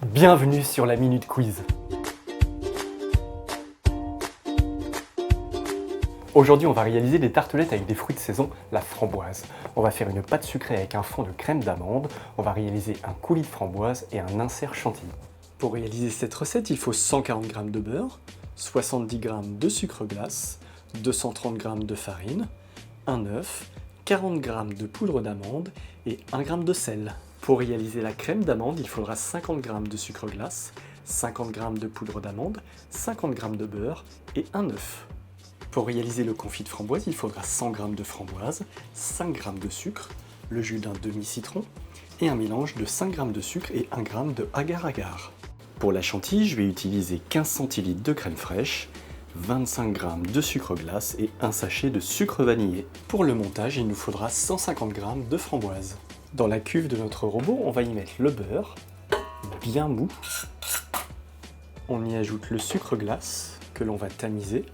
Bienvenue sur la Minute Quiz. Aujourd'hui, on va réaliser des tartelettes avec des fruits de saison, la framboise. On va faire une pâte sucrée avec un fond de crème d'amande. On va réaliser un coulis de framboise et un insert chantilly. Pour réaliser cette recette, il faut 140 g de beurre, 70 g de sucre glace, 230 g de farine, un œuf, 40 g de poudre d'amande et 1 g de sel. Pour réaliser la crème d'amande, il faudra 50 g de sucre glace, 50 g de poudre d'amande, 50 g de beurre et un œuf. Pour réaliser le confit de framboise, il faudra 100 g de framboise, 5 g de sucre, le jus d'un demi-citron et un mélange de 5 g de sucre et 1 g de agar-agar. Pour la chantilly, je vais utiliser 15 cl de crème fraîche, 25 g de sucre glace et un sachet de sucre vanillé. Pour le montage, il nous faudra 150 g de framboise. Dans la cuve de notre robot, on va y mettre le beurre, bien mou. On y ajoute le sucre glace que l'on va tamiser.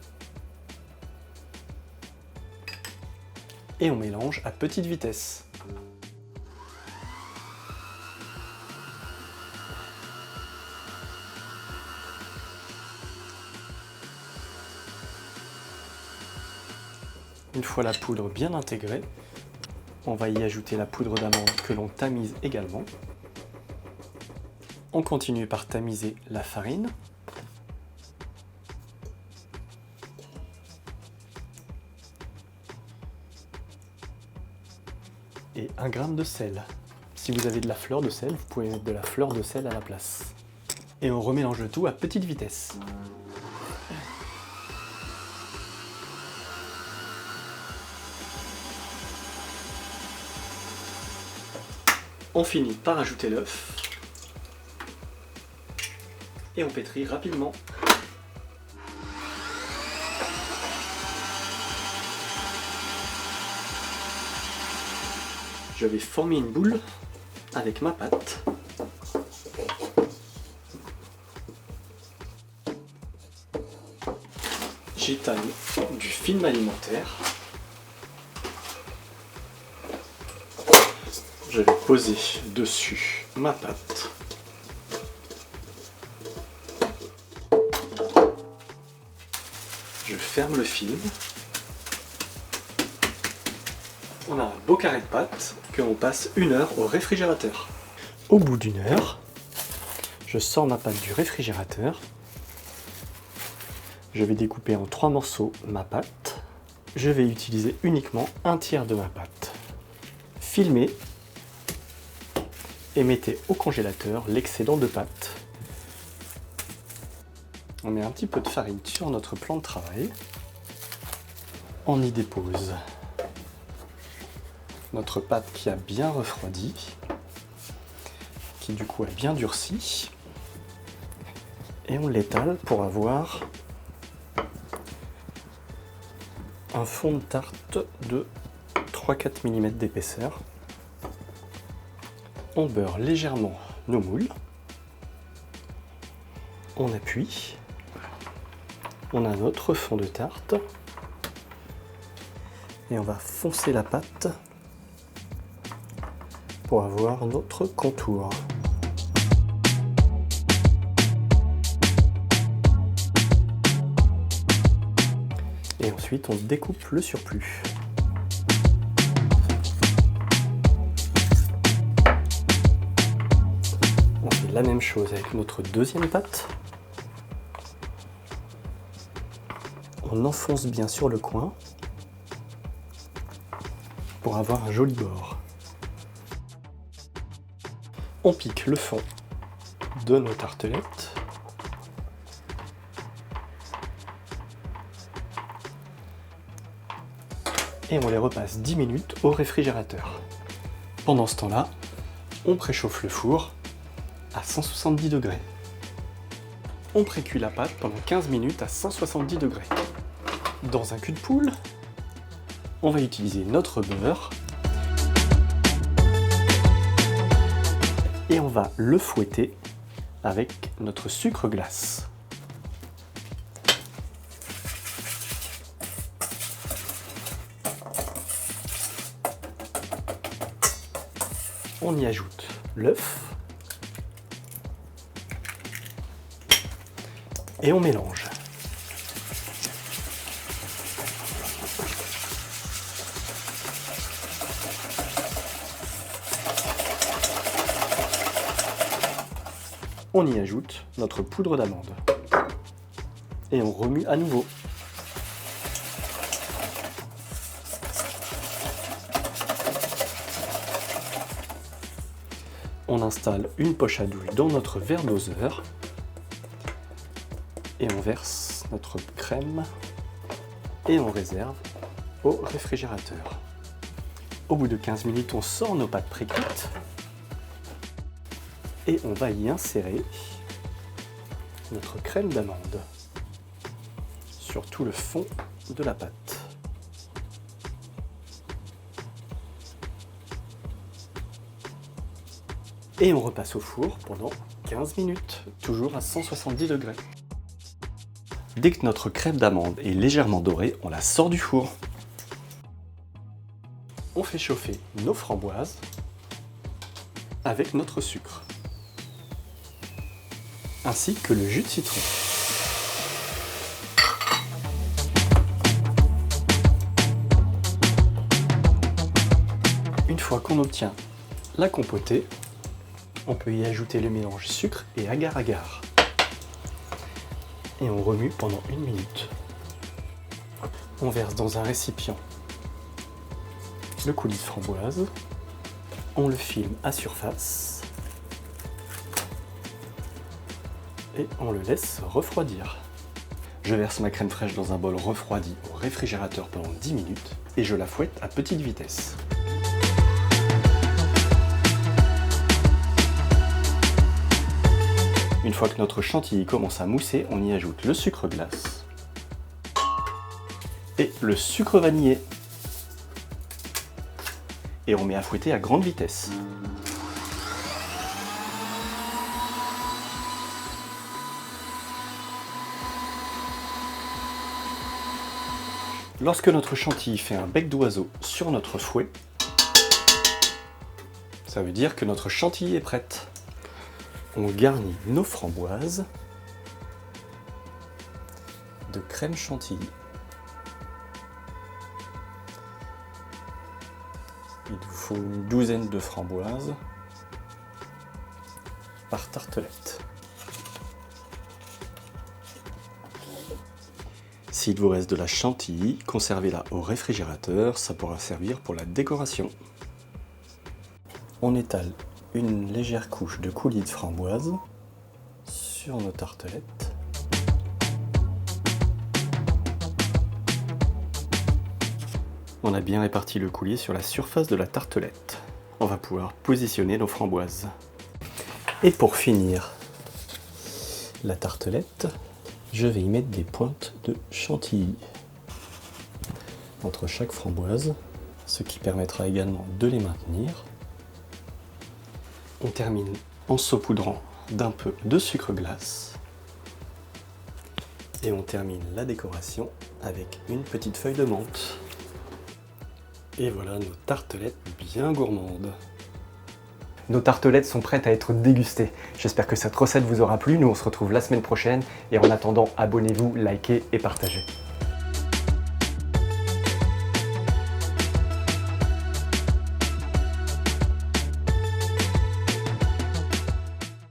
Et on mélange à petite vitesse. Une fois la poudre bien intégrée, on va y ajouter la poudre d'amande que l'on tamise également. On continue par tamiser la farine. Et 1 g de sel. Si vous avez de la fleur de sel, vous pouvez mettre de la fleur de sel à la place. Et on remélange le tout à petite vitesse. On finit par ajouter l'œuf. Et on pétrit rapidement. Je vais former une boule avec ma pâte. J'étale du film alimentaire. Je vais poser dessus ma pâte. Je ferme le film. On a un beau carré de pâte que l'on passe 1 heure au réfrigérateur. Au bout d'1 heure, je sors ma pâte du réfrigérateur. Je vais découper en 3 morceaux ma pâte. Je vais utiliser uniquement 1/3 de ma pâte. Filmez et mettez au congélateur l'excédent de pâte. On met un petit peu de farine sur notre plan de travail. On y dépose notre pâte qui a bien refroidi, qui du coup a bien durci, et on l'étale pour avoir un fond de tarte de 3-4 mm d'épaisseur. On beurre légèrement nos moules, on appuie, on a notre fond de tarte, et on va foncer la pâte pour avoir notre contour. Et ensuite on découpe le surplus. On fait la même chose avec notre deuxième pâte. On enfonce bien sur le coin pour avoir un joli bord. On pique le fond de nos tartelettes. Et on les repasse 10 minutes au réfrigérateur. Pendant ce temps-là, on préchauffe le four à 170 degrés. On précuit la pâte pendant 15 minutes à 170 degrés. Dans un cul de poule, on va utiliser notre beurre et on va le fouetter avec notre sucre glace. On y ajoute l'œuf, Et on mélange. On y ajoute notre poudre d'amande. Et on remue à nouveau. On installe une poche à douille dans notre verre doseur. Et on verse notre crème. Et on réserve au réfrigérateur. Au bout de 15 minutes, on sort nos pâtes pré-cuites. Et on va y insérer notre crème d'amande sur tout le fond de la pâte. Et on repasse au four pendant 15 minutes, toujours à 170 degrés. Dès que notre crème d'amande est légèrement dorée, on la sort du four. On fait chauffer nos framboises avec notre sucre, ainsi que le jus de citron. Une fois qu'on obtient la compotée, on peut y ajouter le mélange sucre et agar-agar. Et on remue pendant 1 minute. On verse dans un récipient le coulis de framboise. On le filme à surface. Et on le laisse refroidir. Je verse ma crème fraîche dans un bol refroidi au réfrigérateur pendant 10 minutes et je la fouette à petite vitesse. Une fois que notre chantilly commence à mousser, on y ajoute le sucre glace et le sucre vanillé. Et on met à fouetter à grande vitesse. Lorsque notre chantilly fait un bec d'oiseau sur notre fouet, ça veut dire que notre chantilly est prête. On garnit nos framboises de crème chantilly. Il vous faut une douzaine de framboises par tartelette. S'il vous reste de la chantilly, conservez-la au réfrigérateur, ça pourra servir pour la décoration. On étale une légère couche de coulis de framboise sur nos tartelettes. On a bien réparti le coulis sur la surface de la tartelette. On va pouvoir positionner nos framboises. Et pour finir la tartelette, je vais y mettre des pointes de chantilly entre chaque framboise, ce qui permettra également de les maintenir. On termine en saupoudrant d'un peu de sucre glace et on termine la décoration avec une petite feuille de menthe. Et voilà nos tartelettes bien gourmandes. Nos tartelettes sont prêtes à être dégustées. J'espère que cette recette vous aura plu. Nous on se retrouve la semaine prochaine et en attendant, abonnez-vous, likez et partagez.